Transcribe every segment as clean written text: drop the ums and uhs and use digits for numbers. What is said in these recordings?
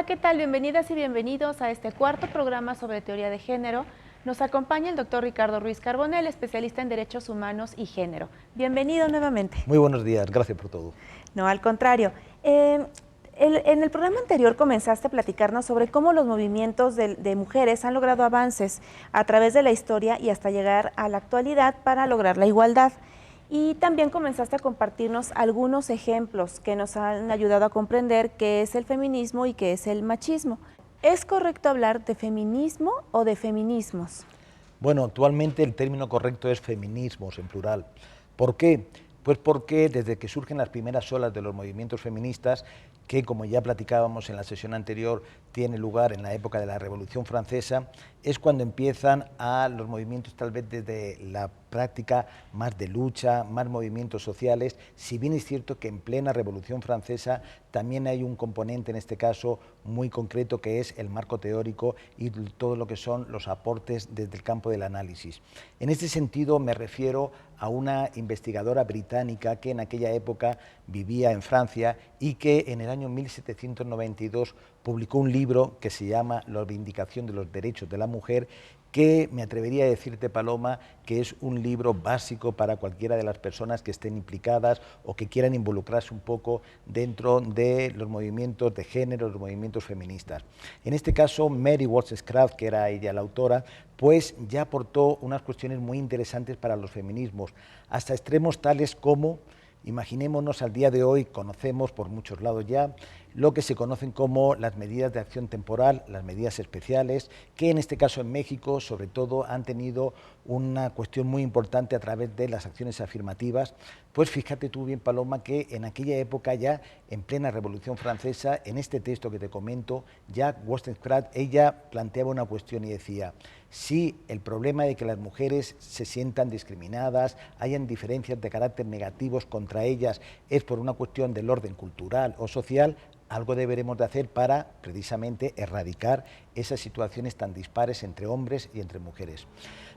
Hola, ¿qué tal? Bienvenidas y bienvenidos a este cuarto programa sobre teoría de género. Nos acompaña el doctor Ricardo Ruiz Carbonell, especialista en Derechos Humanos y Género. Bienvenido nuevamente. Muy buenos días, gracias por todo. No, al contrario. En el programa anterior comenzaste a platicarnos sobre cómo los movimientos de mujeres han logrado avances a través de la historia y hasta llegar a la actualidad para lograr la igualdad. Y también comenzaste a compartirnos algunos ejemplos que nos han ayudado a comprender qué es el feminismo y qué es el machismo. ¿Es correcto hablar de feminismo o de feminismos? Bueno, actualmente el término correcto es feminismos en plural. ¿Por qué? Pues porque desde que surgen las primeras olas de los movimientos feministas, que como ya platicábamos en la sesión anterior, tiene lugar en la época de la Revolución Francesa, es cuando empiezan a los movimientos tal vez desde la práctica más de lucha, más movimientos sociales, si bien es cierto que en plena Revolución Francesa también hay un componente en este caso muy concreto que es el marco teórico y todo lo que son los aportes desde el campo del análisis. En este sentido me refiero a una investigadora británica que en aquella época vivía en Francia y que en el año 1792 publicó un libro que se llama La Vindicación de los Derechos de la Mujer, que me atrevería a decirte, Paloma, que es un libro básico para cualquiera de las personas que estén implicadas o que quieran involucrarse un poco dentro de los movimientos de género, los movimientos feministas. En este caso, Mary Wollstonecraft, que era ella la autora, pues ya aportó unas cuestiones muy interesantes para los feminismos, hasta extremos tales como, imaginémonos al día de hoy, conocemos por muchos lados ya, lo que se conocen como las medidas de acción temporal, las medidas especiales, que en este caso en México sobre todo han tenido una cuestión muy importante a través de las acciones afirmativas. Pues fíjate tú bien, Paloma, que en aquella época ya, en plena Revolución Francesa, en este texto que te comento, ya Wollstonecraft, ella planteaba una cuestión y decía: si el problema de que las mujeres se sientan discriminadas, hayan diferencias de carácter negativos contra ellas, es por una cuestión del orden cultural o social, algo deberemos de hacer para precisamente erradicar esas situaciones tan dispares entre hombres y entre mujeres.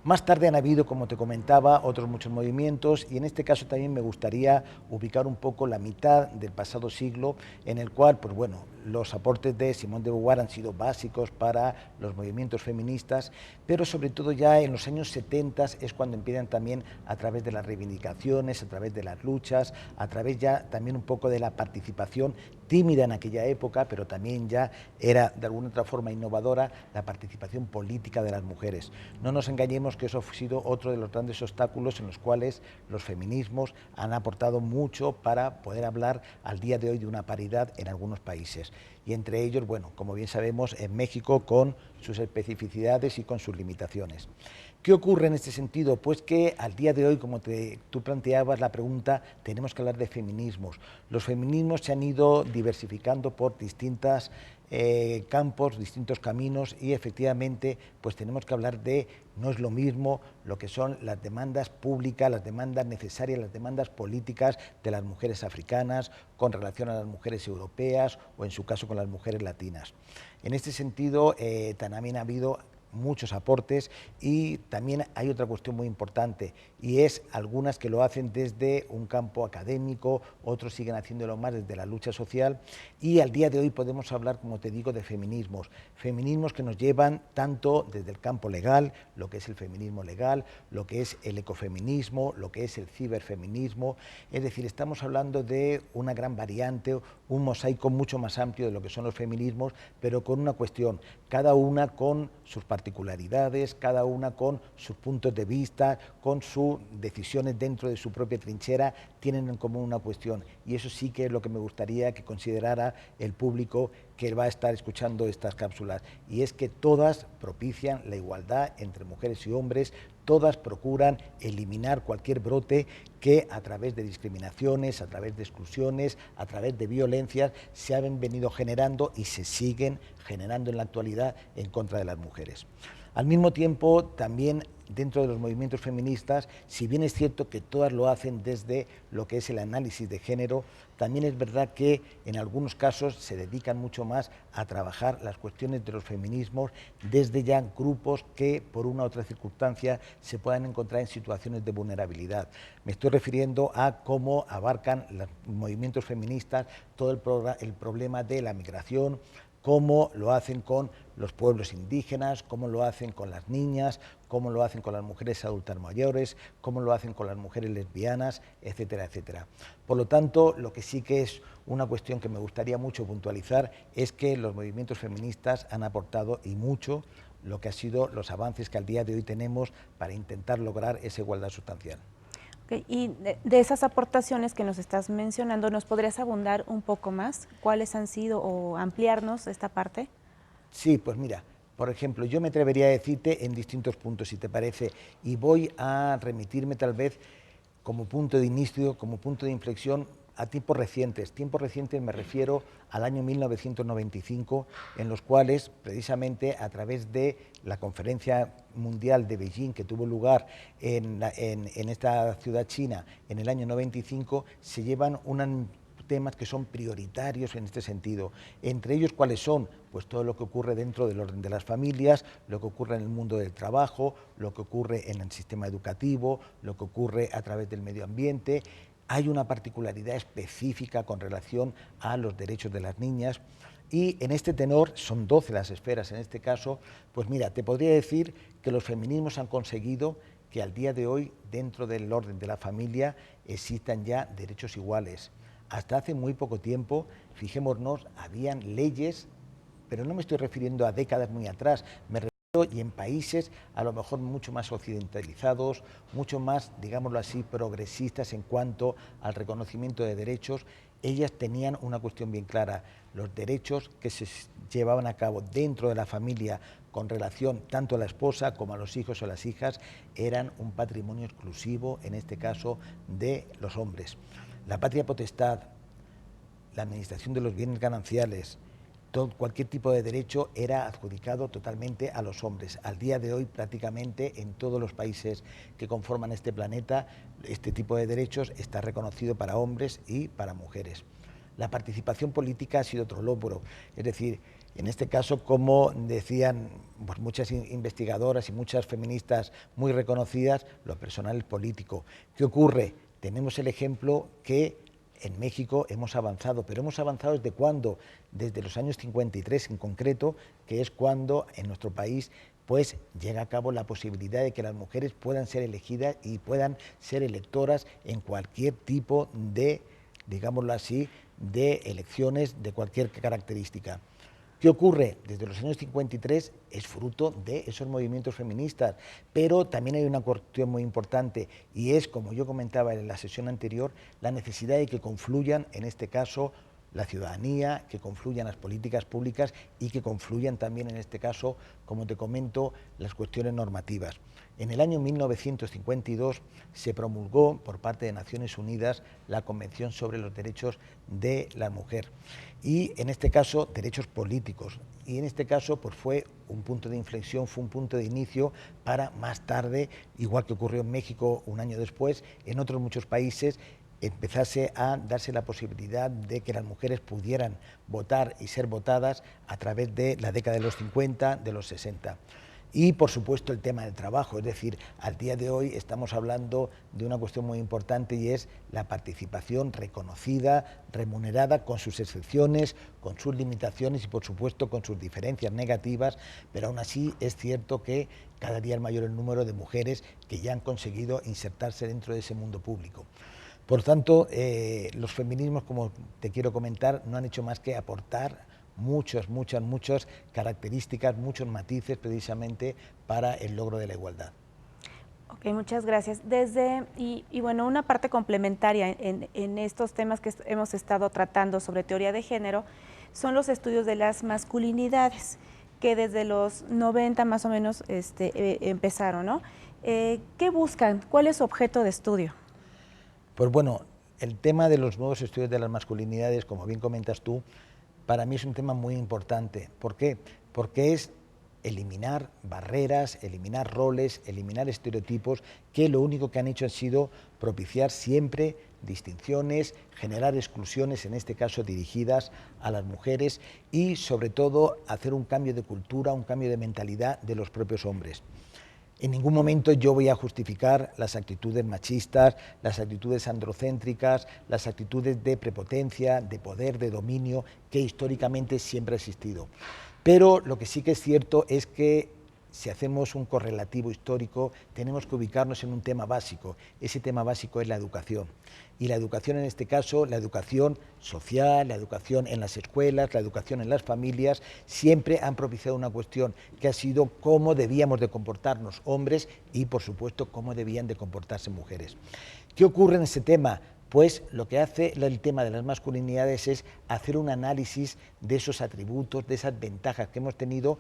Más tarde han habido, como te comentaba, otros muchos movimientos y en este caso también me gustaría ubicar un poco la mitad del pasado siglo en el cual, pues bueno, los aportes de Simone de Beauvoir han sido básicos para los movimientos feministas, pero sobre todo ya en los años 70 es cuando empiezan también a través de las reivindicaciones, a través de las luchas, a través ya también un poco de la participación tímida en aquella época, pero también ya era de alguna otra forma innovadora la participación política de las mujeres. No nos engañemos que eso ha sido otro de los grandes obstáculos en los cuales los feminismos han aportado mucho para poder hablar al día de hoy de una paridad en algunos países. Y entre ellos, bueno, como bien sabemos, en México con sus especificidades y con sus limitaciones. ¿Qué ocurre en este sentido? Pues que al día de hoy, como tú planteabas la pregunta, tenemos que hablar de feminismos. Los feminismos se han ido diversificando por distintos campos, distintos caminos y efectivamente pues tenemos que hablar de, no es lo mismo lo que son las demandas públicas, las demandas necesarias, las demandas políticas de las mujeres africanas con relación a las mujeres europeas o en su caso con las mujeres latinas. En este sentido también ha habido muchos aportes y también hay otra cuestión muy importante y es algunas que lo hacen desde un campo académico, otros siguen haciéndolo más desde la lucha social y al día de hoy podemos hablar, como te digo, de feminismos, feminismos que nos llevan tanto desde el campo legal, lo que es el feminismo legal, lo que es el ecofeminismo, lo que es el ciberfeminismo, es decir, estamos hablando de una gran variante, un mosaico mucho más amplio de lo que son los feminismos, pero con una cuestión, cada una con sus particularidades, cada una con sus puntos de vista, con sus decisiones dentro de su propia trinchera, tienen en común una cuestión y eso sí que es lo que me gustaría que considerara el público que va a estar escuchando estas cápsulas y es que todas propician la igualdad entre mujeres y hombres, todas procuran eliminar cualquier brote que a través de discriminaciones, a través de exclusiones, a través de violencias se han venido generando y se siguen generando en la actualidad en contra de las mujeres. Al mismo tiempo, también dentro de los movimientos feministas, si bien es cierto que todas lo hacen desde lo que es el análisis de género, también es verdad que en algunos casos se dedican mucho más a trabajar las cuestiones de los feminismos desde ya grupos que por una u otra circunstancia se puedan encontrar en situaciones de vulnerabilidad. Me estoy refiriendo a cómo abarcan los movimientos feministas todo el problema de la migración, cómo lo hacen con los pueblos indígenas, cómo lo hacen con las niñas, cómo lo hacen con las mujeres adultas mayores, cómo lo hacen con las mujeres lesbianas, etcétera, etcétera. Por lo tanto, lo que sí que es una cuestión que me gustaría mucho puntualizar es que los movimientos feministas han aportado y mucho lo que han sido los avances que al día de hoy tenemos para intentar lograr esa igualdad sustancial. Okay. Y de esas aportaciones que nos estás mencionando, ¿nos podrías abundar un poco más? ¿Cuáles han sido o ampliarnos esta parte? Sí, pues mira, por ejemplo, yo me atrevería a decirte en distintos puntos, si te parece, y voy a remitirme tal vez como punto de inicio, como punto de inflexión a tiempos recientes. Tiempos recientes me refiero al año 1995, en los cuales, precisamente a través de la Conferencia Mundial de Beijing, que tuvo lugar en esta ciudad china en el año 95, se llevan temas que son prioritarios en este sentido. Entre ellos, ¿cuáles son? Pues todo lo que ocurre dentro del orden de las familias, lo que ocurre en el mundo del trabajo, lo que ocurre en el sistema educativo, lo que ocurre a través del medio ambiente. Hay una particularidad específica con relación a los derechos de las niñas. Y en este tenor, son 12 las esferas en este caso, pues mira, te podría decir que los feminismos han conseguido que al día de hoy, dentro del orden de la familia, existan ya derechos iguales. Hasta hace muy poco tiempo, fijémonos, habían leyes, pero no me estoy refiriendo a décadas muy atrás, me refiero y en países a lo mejor mucho más occidentalizados, mucho más, digámoslo así, progresistas en cuanto al reconocimiento de derechos. Ellas tenían una cuestión bien clara: los derechos que se llevaban a cabo dentro de la familia con relación tanto a la esposa como a los hijos o las hijas eran un patrimonio exclusivo, en este caso, de los hombres. La patria potestad, la administración de los bienes gananciales, cualquier tipo de derecho era adjudicado totalmente a los hombres. Al día de hoy, prácticamente en todos los países que conforman este planeta, este tipo de derechos está reconocido para hombres y para mujeres. La participación política ha sido otro logro, es decir, en este caso, como decían pues, muchas investigadoras y muchas feministas muy reconocidas, lo personal es político. ¿Qué ocurre? Tenemos el ejemplo que en México hemos avanzado, pero hemos avanzado ¿desde cuándo? Desde los años 53 en concreto, que es cuando en nuestro país pues llega a cabo la posibilidad de que las mujeres puedan ser elegidas y puedan ser electoras en cualquier tipo de, digámoslo así, de elecciones de cualquier característica. ¿Qué ocurre? Desde los años 53 es fruto de esos movimientos feministas, pero también hay una cuestión muy importante y es, como yo comentaba en la sesión anterior, la necesidad de que confluyan, en este caso, la ciudadanía, que confluyan las políticas públicas y que confluyan también, en este caso, como te comento, las cuestiones normativas. En el año 1952 se promulgó por parte de Naciones Unidas la Convención sobre los Derechos de la Mujer y, en este caso, derechos políticos. Y en este caso pues fue un punto de inflexión, fue un punto de inicio para más tarde, igual que ocurrió en México un año después, en otros muchos países, empezase a darse la posibilidad de que las mujeres pudieran votar y ser votadas a través de la década de los 50, de los 60. Y, por supuesto, el tema del trabajo, es decir, al día de hoy estamos hablando de una cuestión muy importante y es la participación reconocida, remunerada, con sus excepciones, con sus limitaciones y, por supuesto, con sus diferencias negativas, pero aún así es cierto que cada día es mayor el número de mujeres que ya han conseguido insertarse dentro de ese mundo público. Por tanto, los feminismos, como te quiero comentar, no han hecho más que aportar muchas características, muchos matices precisamente para el logro de la igualdad. Ok, muchas gracias. Y bueno, una parte complementaria en estos temas que hemos estado tratando sobre teoría de género son los estudios de las masculinidades, que desde los 90 más o menos empezaron, ¿no? ¿Qué buscan? ¿Cuál es su objeto de estudio? Pues bueno, el tema de los nuevos estudios de las masculinidades, como bien comentas tú, para mí es un tema muy importante. ¿Por qué? Porque es eliminar barreras, eliminar roles, eliminar estereotipos que lo único que han hecho ha sido propiciar siempre distinciones, generar exclusiones, en este caso dirigidas a las mujeres y sobre todo hacer un cambio de cultura, un cambio de mentalidad de los propios hombres. En ningún momento yo voy a justificar las actitudes machistas, las actitudes androcéntricas, las actitudes de prepotencia, de poder, de dominio, que históricamente siempre ha existido. Pero lo que sí que es cierto es que si hacemos un correlativo histórico, tenemos que ubicarnos en un tema básico. Ese tema básico es la educación. Y la educación, en este caso, la educación social, la educación en las escuelas, la educación en las familias, siempre han propiciado una cuestión que ha sido cómo debíamos de comportarnos hombres y, por supuesto, cómo debían de comportarse mujeres. ¿Qué ocurre en ese tema? Pues lo que hace el tema de las masculinidades es hacer un análisis de esos atributos, de esas ventajas que hemos tenido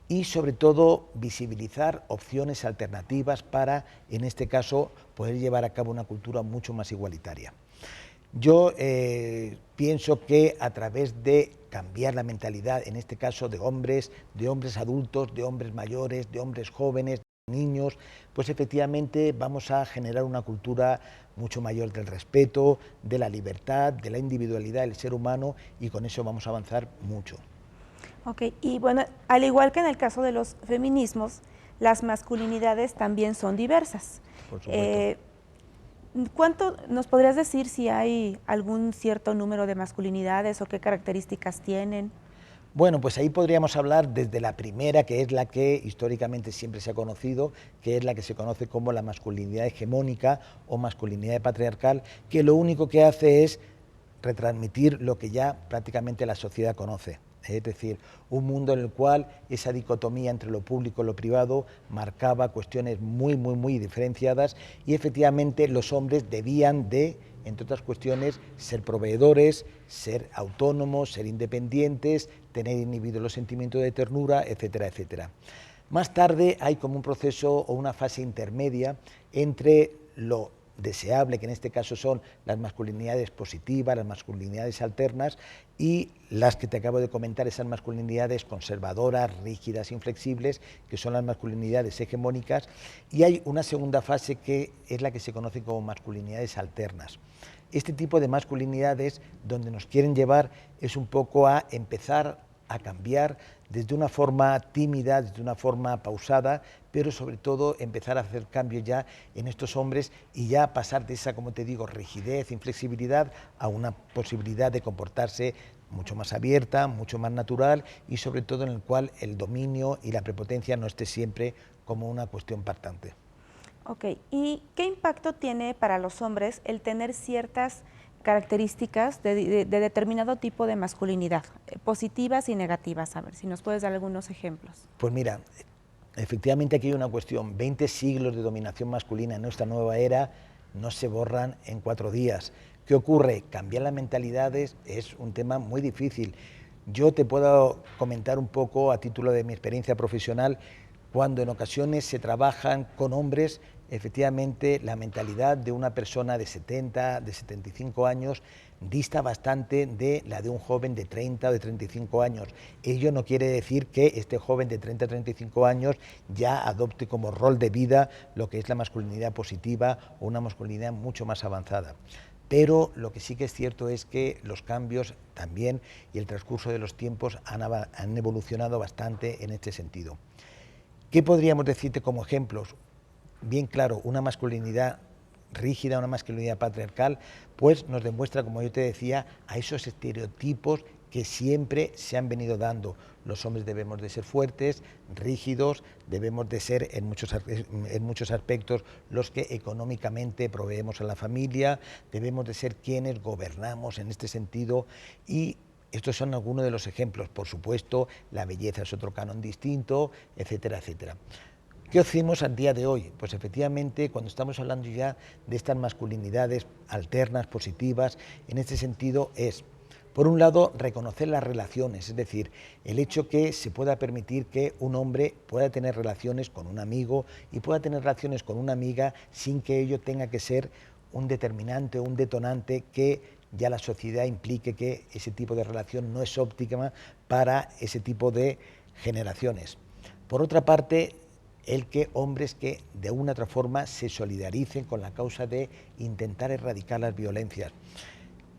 y sobre todo visibilizar opciones alternativas para, en este caso, poder llevar a cabo una cultura mucho más igualitaria. Yo pienso que a través de cambiar la mentalidad, en este caso de hombres adultos, de hombres mayores, de hombres jóvenes, de niños, pues efectivamente vamos a generar una cultura mucho mayor del respeto, de la libertad, de la individualidad del ser humano y con eso vamos a avanzar mucho. Ok, y bueno, al igual que en el caso de los feminismos, las masculinidades también son diversas. Por supuesto. ¿Cuánto nos podrías decir si hay algún cierto número de masculinidades o qué características tienen? Bueno, pues ahí podríamos hablar desde la primera, que es la que históricamente siempre se ha conocido, que es la que se conoce como la masculinidad hegemónica o masculinidad patriarcal, que lo único que hace es retransmitir lo que ya prácticamente la sociedad conoce. Es decir, un mundo en el cual esa dicotomía entre lo público y lo privado marcaba cuestiones muy diferenciadas y efectivamente los hombres debían de, entre otras cuestiones, ser proveedores, ser autónomos, ser independientes, tener inhibidos los sentimientos de ternura, etcétera, etcétera. Más tarde hay como un proceso o una fase intermedia entre lo deseable, que en este caso son las masculinidades positivas, las masculinidades alternas, y las que te acabo de comentar, esas masculinidades conservadoras, rígidas, inflexibles, que son las masculinidades hegemónicas, y hay una segunda fase que es la que se conoce como masculinidades alternas. Este tipo de masculinidades donde nos quieren llevar es un poco a empezar a cambiar desde una forma tímida, desde una forma pausada, pero sobre todo empezar a hacer cambios ya en estos hombres y ya pasar de esa, como te digo, rigidez, inflexibilidad a una posibilidad de comportarse mucho más abierta, mucho más natural y sobre todo en el cual el dominio y la prepotencia no esté siempre como una cuestión partante. Ok, ¿y qué impacto tiene para los hombres el tener ciertas características de determinado tipo de masculinidad, positivas y negativas? A ver, si nos puedes dar algunos ejemplos. Pues mira, efectivamente aquí hay una cuestión, 20 siglos de dominación masculina en nuestra nueva era no se borran en 4 días. ¿Qué ocurre? Cambiar las mentalidades es un tema muy difícil. Yo te puedo comentar un poco a título de mi experiencia profesional, cuando en ocasiones se trabajan con hombres, efectivamente la mentalidad de una persona de 70, de 75 años dista bastante de la de un joven de 30 o de 35 años. Ello no quiere decir que este joven de 30 o 35 años ya adopte como rol de vida lo que es la masculinidad positiva o una masculinidad mucho más avanzada. Pero lo que sí que es cierto es que los cambios también y el transcurso de los tiempos han evolucionado bastante en este sentido. ¿Qué podríamos decirte como ejemplos? Bien claro, una masculinidad rígida, una masculinidad patriarcal, pues nos demuestra, como yo te decía, a esos estereotipos que siempre se han venido dando. Los hombres debemos de ser fuertes, rígidos, debemos de ser en muchos aspectos los que económicamente proveemos a la familia, debemos de ser quienes gobernamos en este sentido y estos son algunos de los ejemplos. Por supuesto, la belleza es otro canon distinto, etcétera, etcétera. ¿Qué hacemos al día de hoy? Pues efectivamente, cuando estamos hablando ya de estas masculinidades alternas, positivas, en este sentido es, por un lado, reconocer las relaciones, es decir, el hecho que se pueda permitir que un hombre pueda tener relaciones con un amigo y pueda tener relaciones con una amiga sin que ello tenga que ser un determinante o un detonante que ya la sociedad implique que ese tipo de relación no es óptima para ese tipo de generaciones. Por otra parte, el que hombres que de una u otra forma se solidaricen con la causa de intentar erradicar las violencias.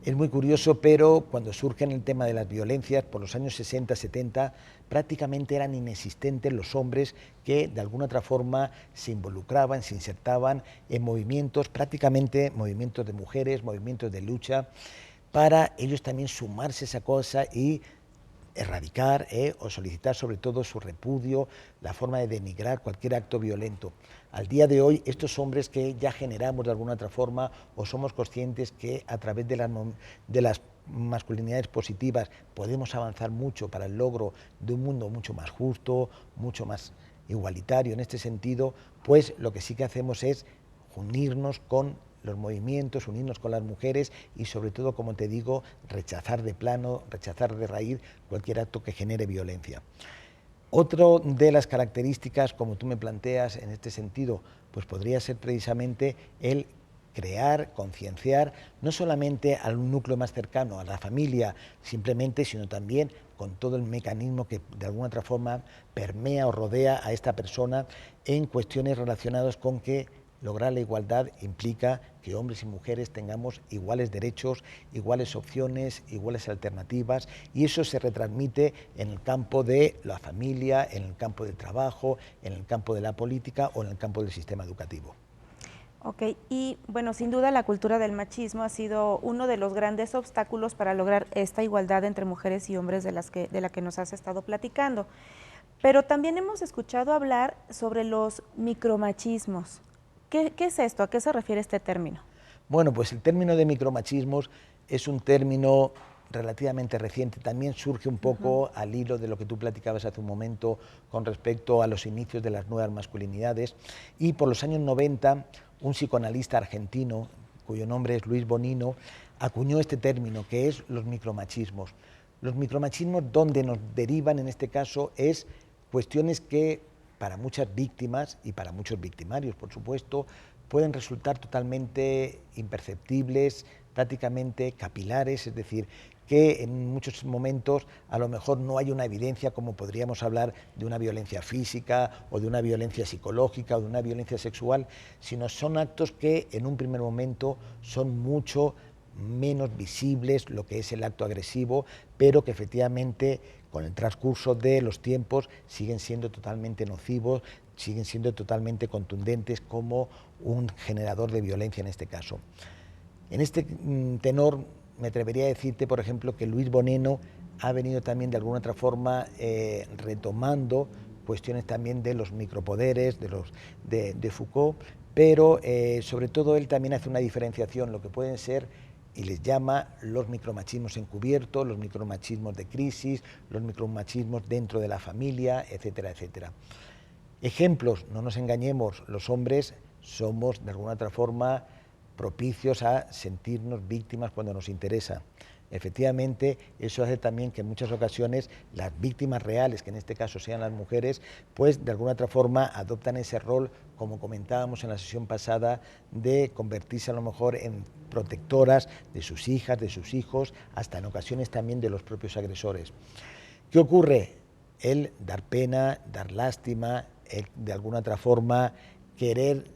Es muy curioso, pero cuando surge el tema de las violencias, por los años 60, 70, prácticamente eran inexistentes los hombres que de alguna otra forma se involucraban, se insertaban en movimientos, prácticamente movimientos de mujeres, movimientos de lucha, para ellos también sumarse a esa cosa y erradicar o solicitar sobre todo su repudio, la forma de denigrar cualquier acto violento. Al día de hoy, estos hombres que ya generamos de alguna otra forma o somos conscientes que a través de las masculinidades positivas podemos avanzar mucho para el logro de un mundo mucho más justo, mucho más igualitario en este sentido, pues lo que sí que hacemos es unirnos con los movimientos, unirnos con las mujeres y sobre todo, como te digo, rechazar de plano, rechazar de raíz cualquier acto que genere violencia. Otra de las características, como tú me planteas en este sentido, pues podría ser precisamente el crear, concienciar, no solamente al núcleo más cercano, a la familia simplemente, sino también con todo el mecanismo que de alguna otra forma permea o rodea a esta persona en cuestiones relacionadas con que lograr la igualdad implica que hombres y mujeres tengamos iguales derechos, iguales opciones, iguales alternativas, y eso se retransmite en el campo de la familia, en el campo del trabajo, en el campo de la política o en el campo del sistema educativo. Ok, y bueno, sin duda la cultura del machismo ha sido uno de los grandes obstáculos para lograr esta igualdad entre mujeres y hombres de la que nos has estado platicando. Pero también hemos escuchado hablar sobre los micromachismos. ¿Qué es esto? ¿A qué se refiere este término? Bueno, pues el término de micromachismos es un término relativamente reciente. También surge un poco al hilo de lo que tú platicabas hace un momento con respecto a los inicios de las nuevas masculinidades. Y por los años 90, un psicoanalista argentino, cuyo nombre es Luis Bonino, acuñó este término, que es los micromachismos. Los micromachismos, donde nos derivan en este caso, es cuestiones que para muchas víctimas y para muchos victimarios, por supuesto, pueden resultar totalmente imperceptibles, prácticamente capilares, es decir, que en muchos momentos a lo mejor no hay una evidencia como podríamos hablar de una violencia física o de una violencia psicológica o de una violencia sexual, sino son actos que en un primer momento son mucho menos visibles, lo que es el acto agresivo, pero que efectivamente con el transcurso de los tiempos siguen siendo totalmente nocivos, siguen siendo totalmente contundentes como un generador de violencia en este caso. En este tenor me atrevería a decirte, por ejemplo, que Luis Bonino ha venido también de alguna otra forma retomando cuestiones también de los micropoderes, de Foucault, pero sobre todo él también hace una diferenciación, lo que pueden ser y les llama los micromachismos encubiertos, los micromachismos de crisis, los micromachismos dentro de la familia, etcétera, etcétera. Ejemplos, no nos engañemos, los hombres somos de alguna otra forma propicios a sentirnos víctimas cuando nos interesa. Efectivamente, eso hace también que en muchas ocasiones las víctimas reales, que en este caso sean las mujeres, pues de alguna otra forma adoptan ese rol, como comentábamos en la sesión pasada, de convertirse a lo mejor en protectoras de sus hijas, de sus hijos, hasta en ocasiones también de los propios agresores. ¿Qué ocurre? El dar pena, dar lástima, el de alguna otra forma querer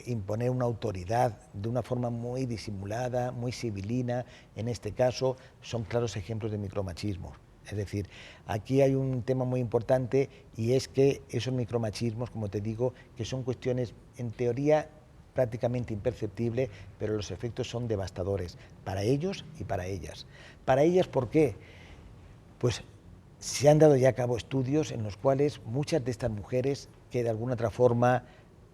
imponer una autoridad de una forma muy disimulada, muy civilina, en este caso son claros ejemplos de micromachismo. Es decir, aquí hay un tema muy importante y es que esos micromachismos, como te digo, que son cuestiones en teoría prácticamente imperceptibles, pero los efectos son devastadores para ellos y para ellas. Para ellas, ¿por qué? Pues se han dado ya a cabo estudios en los cuales muchas de estas mujeres que de alguna otra forma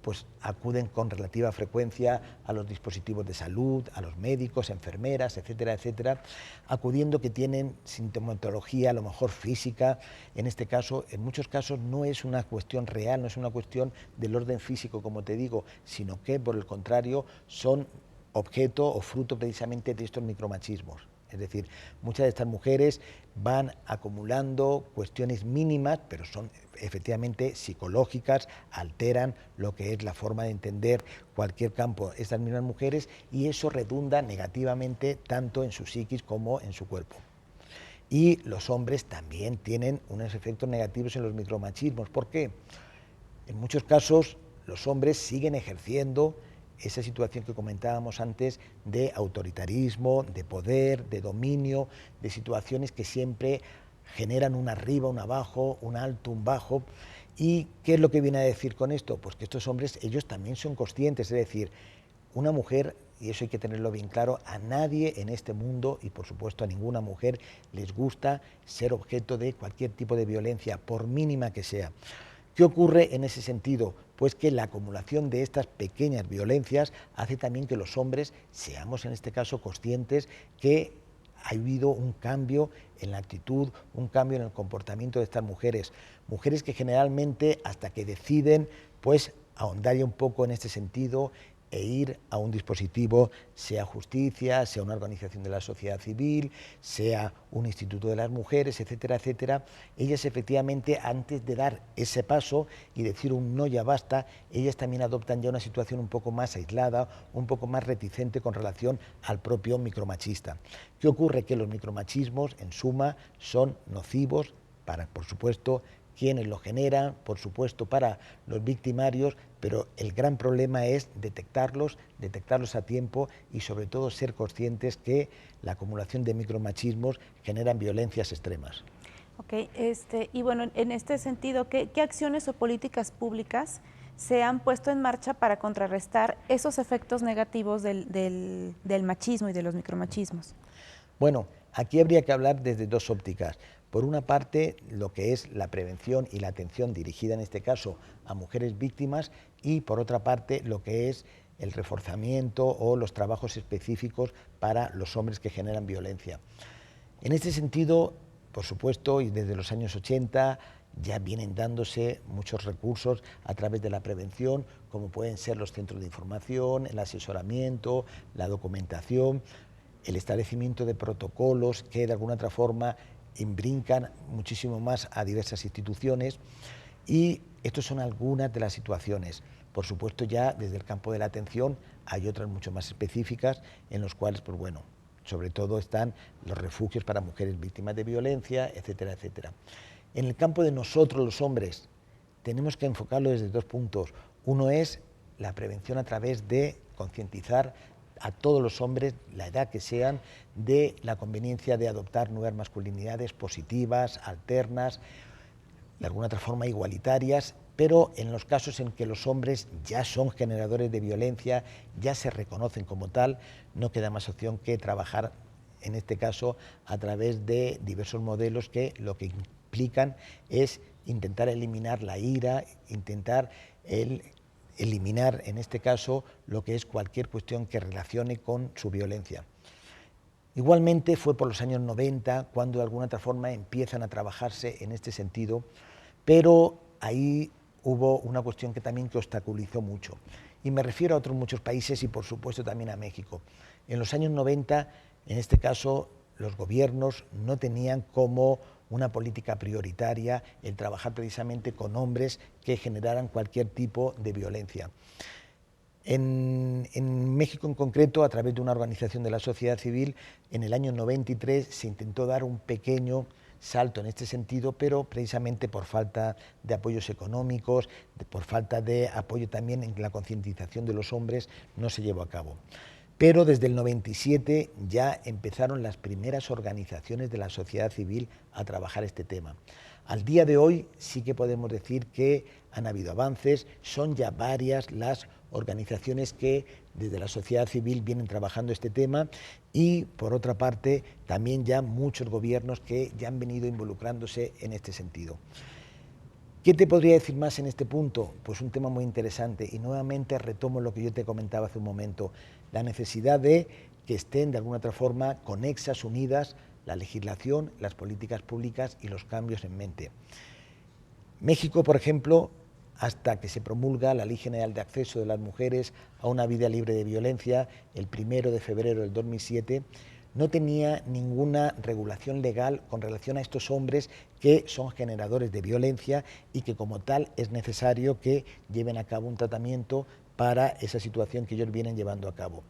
pues acuden con relativa frecuencia a los dispositivos de salud, a los médicos, enfermeras, etcétera, etcétera, acudiendo que tienen sintomatología a lo mejor física, en este caso, en muchos casos no es una cuestión real, no es una cuestión del orden físico, como te digo, sino que por el contrario son objeto o fruto precisamente de estos micromachismos. Es decir, muchas de estas mujeres van acumulando cuestiones mínimas, pero son efectivamente psicológicas, alteran lo que es la forma de entender cualquier campo estas mismas mujeres y eso redunda negativamente tanto en su psiquis como en su cuerpo. Y los hombres también tienen unos efectos negativos en los micromachismos. ¿Por qué? En muchos casos los hombres siguen ejerciendo esa situación que comentábamos antes de autoritarismo, de poder, de dominio, de situaciones que siempre generan un arriba, un abajo, un alto, un bajo. ¿Y qué es lo que viene a decir con esto? Pues que estos hombres, ellos también son conscientes, es decir, una mujer, y eso hay que tenerlo bien claro, a nadie en este mundo, y por supuesto a ninguna mujer, les gusta ser objeto de cualquier tipo de violencia, por mínima que sea. ¿Qué ocurre en ese sentido? Pues que la acumulación de estas pequeñas violencias hace también que los hombres seamos en este caso conscientes que ha habido un cambio en la actitud, un cambio en el comportamiento de estas mujeres. Mujeres que generalmente hasta que deciden pues ahondar ya un poco en este sentido e ir a un dispositivo, sea justicia, sea una organización de la sociedad civil, sea un instituto de las mujeres, etcétera, etcétera. Ellas efectivamente, antes de dar ese paso y decir un no, ya basta, ellas también adoptan ya una situación un poco más aislada, un poco más reticente con relación al propio micromachista. ¿Qué ocurre? Que los micromachismos, en suma, son nocivos para, por supuesto, quienes lo generan, por supuesto, para los victimarios, pero el gran problema es detectarlos a tiempo y sobre todo ser conscientes que la acumulación de micromachismos generan violencias extremas. Ok, y bueno, en este sentido, ¿qué acciones o políticas públicas se han puesto en marcha para contrarrestar esos efectos negativos del machismo y de los micromachismos? Bueno, aquí habría que hablar desde dos ópticas. Por una parte, lo que es la prevención y la atención dirigida en este caso a mujeres víctimas y por otra parte lo que es el reforzamiento o los trabajos específicos para los hombres que generan violencia. En este sentido, por supuesto, y desde los años 80 ya vienen dándose muchos recursos a través de la prevención, como pueden ser los centros de información, el asesoramiento, la documentación, el establecimiento de protocolos que de alguna otra forma imbrincan muchísimo más a diversas instituciones y estas son algunas de las situaciones. Por supuesto ya desde el campo de la atención hay otras mucho más específicas en los cuales, pues bueno, sobre todo están los refugios para mujeres víctimas de violencia, etcétera, etcétera. En el campo de nosotros los hombres tenemos que enfocarlo desde dos puntos. Uno es la prevención a través de concientizar a todos los hombres, la edad que sean, de la conveniencia de adoptar nuevas masculinidades positivas, alternas, de alguna otra forma igualitarias, pero en los casos en que los hombres ya son generadores de violencia, ya se reconocen como tal, no queda más opción que trabajar, en este caso, a través de diversos modelos que lo que implican es intentar eliminar la ira, intentar eliminar, en este caso, lo que es cualquier cuestión que relacione con su violencia. Igualmente fue por los años 90 cuando de alguna otra forma empiezan a trabajarse en este sentido, pero ahí hubo una cuestión que también que obstaculizó mucho. Y me refiero a otros muchos países y por supuesto también a México. En los años 90, en este caso, los gobiernos no tenían como una política prioritaria el trabajar precisamente con hombres que generaran cualquier tipo de violencia. En México en concreto, a través de una organización de la sociedad civil, en el año 93 se intentó dar un pequeño salto en este sentido, pero precisamente por falta de apoyos económicos, por falta de apoyo también en la concientización de los hombres, no se llevó a cabo. Pero desde el 97 ya empezaron las primeras organizaciones de la sociedad civil a trabajar este tema. Al día de hoy sí que podemos decir que han habido avances, son ya varias las organizaciones que desde la sociedad civil vienen trabajando este tema y por otra parte también ya muchos gobiernos que ya han venido involucrándose en este sentido. ¿Qué te podría decir más en este punto? Pues un tema muy interesante y nuevamente retomo lo que yo te comentaba hace un momento, la necesidad de que estén de alguna otra forma conexas, unidas, la legislación, las políticas públicas y los cambios en mente. México, por ejemplo, hasta que se promulga la Ley General de Acceso de las Mujeres a una vida libre de violencia, el 1 de febrero del 2007, no tenía ninguna regulación legal con relación a estos hombres que son generadores de violencia y que como tal es necesario que lleven a cabo un tratamiento para esa situación que ellos vienen llevando a cabo.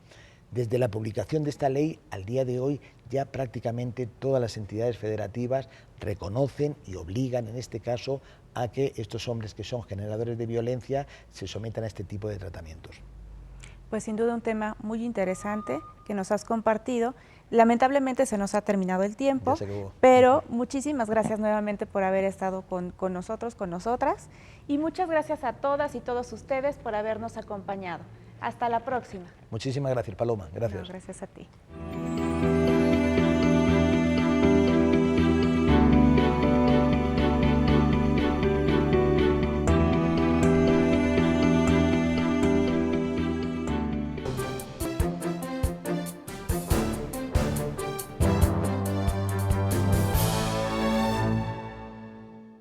Desde la publicación de esta ley al día de hoy ya prácticamente todas las entidades federativas reconocen y obligan en este caso a que estos hombres que son generadores de violencia se sometan a este tipo de tratamientos. Pues sin duda un tema muy interesante que nos has compartido. Lamentablemente se nos ha terminado el tiempo, pero muchísimas gracias nuevamente por haber estado con nosotros, con nosotras, y muchas gracias a todas y todos ustedes por habernos acompañado. Hasta la próxima. Muchísimas gracias, Paloma. Gracias. No, gracias a ti.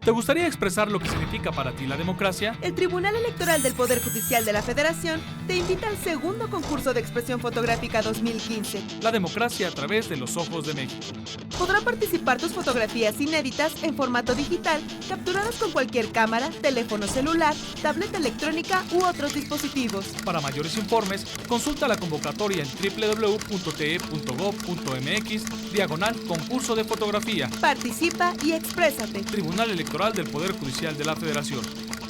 ¿Te gustaría expresar lo que significa para ti la democracia? El Tribunal Electoral del Poder Judicial de la Federación te invita al segundo concurso de expresión fotográfica 2015. La democracia a través de los ojos de México. Podrán participar tus fotografías inéditas en formato digital, capturadas con cualquier cámara, teléfono celular, tableta electrónica u otros dispositivos. Para mayores informes, consulta la convocatoria en www.te.gov.mx/concurso de fotografía. Participa y exprésate. Tribunal Electoral del Poder Judicial de la Federación.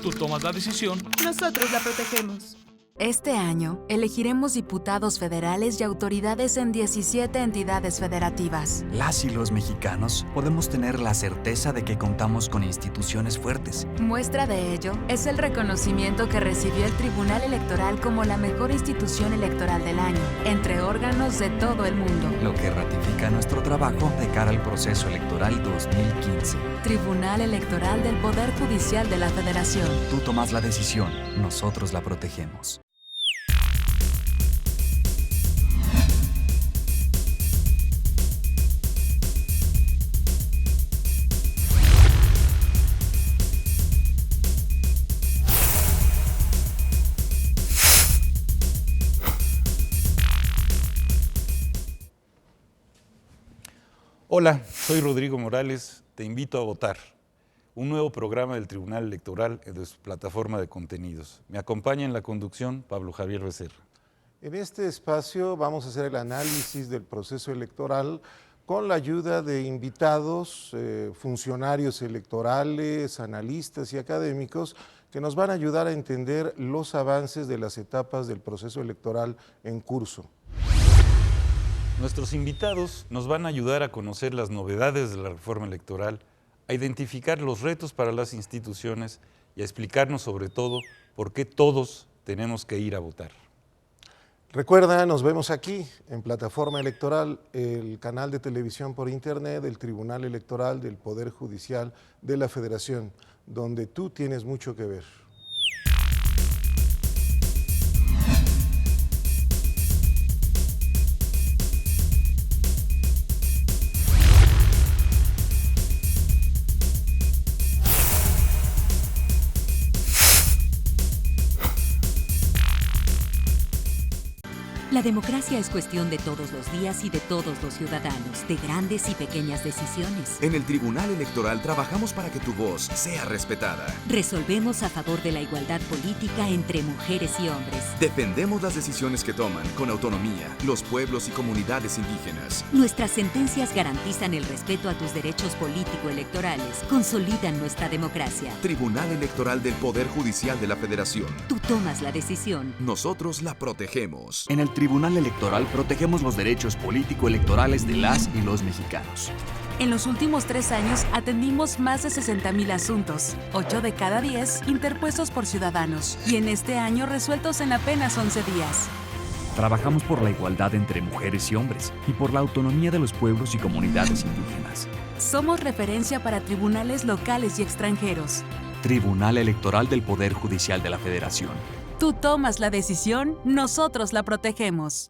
Tú tomas la decisión. Nosotros la protegemos. Este año, elegiremos diputados federales y autoridades en 17 entidades federativas. Las y los mexicanos podemos tener la certeza de que contamos con instituciones fuertes. Muestra de ello es el reconocimiento que recibió el Tribunal Electoral como la mejor institución electoral del año, entre órganos de todo el mundo. Lo que ratifica nuestro trabajo de cara al proceso electoral 2015. Tribunal Electoral del Poder Judicial de la Federación. Tú tomas la decisión, nosotros la protegemos. Hola, soy Rodrigo Morales, te invito a votar. Un nuevo programa del Tribunal Electoral en su plataforma de contenidos. Me acompaña en la conducción Pablo Javier Becerra. En este espacio vamos a hacer el análisis del proceso electoral con la ayuda de invitados, funcionarios electorales, analistas y académicos que nos van a ayudar a entender los avances de las etapas del proceso electoral en curso. Nuestros invitados nos van a ayudar a conocer las novedades de la reforma electoral, a identificar los retos para las instituciones y a explicarnos sobre todo por qué todos tenemos que ir a votar. Recuerda, nos vemos aquí en Plataforma Electoral, el canal de televisión por internet del Tribunal Electoral del Poder Judicial de la Federación, donde tú tienes mucho que ver. La democracia es cuestión de todos los días y de todos los ciudadanos, de grandes y pequeñas decisiones. En el Tribunal Electoral trabajamos para que tu voz sea respetada. Resolvemos a favor de la igualdad política entre mujeres y hombres. Defendemos las decisiones que toman con autonomía los pueblos y comunidades indígenas. Nuestras sentencias garantizan el respeto a tus derechos político-electorales, consolidan nuestra democracia. Tribunal Electoral del Poder Judicial de la Federación. Tú tomas la decisión. Nosotros la protegemos. En el Tribunal Electoral protegemos los derechos político-electorales de las y los mexicanos. En los últimos 3 años atendimos más de 60,000 asuntos, 8 de cada 10 interpuestos por ciudadanos, y en este año resueltos en apenas 11 días. Trabajamos por la igualdad entre mujeres y hombres y por la autonomía de los pueblos y comunidades indígenas. Somos referencia para tribunales locales y extranjeros. Tribunal Electoral del Poder Judicial de la Federación. Tú tomas la decisión, nosotros la protegemos.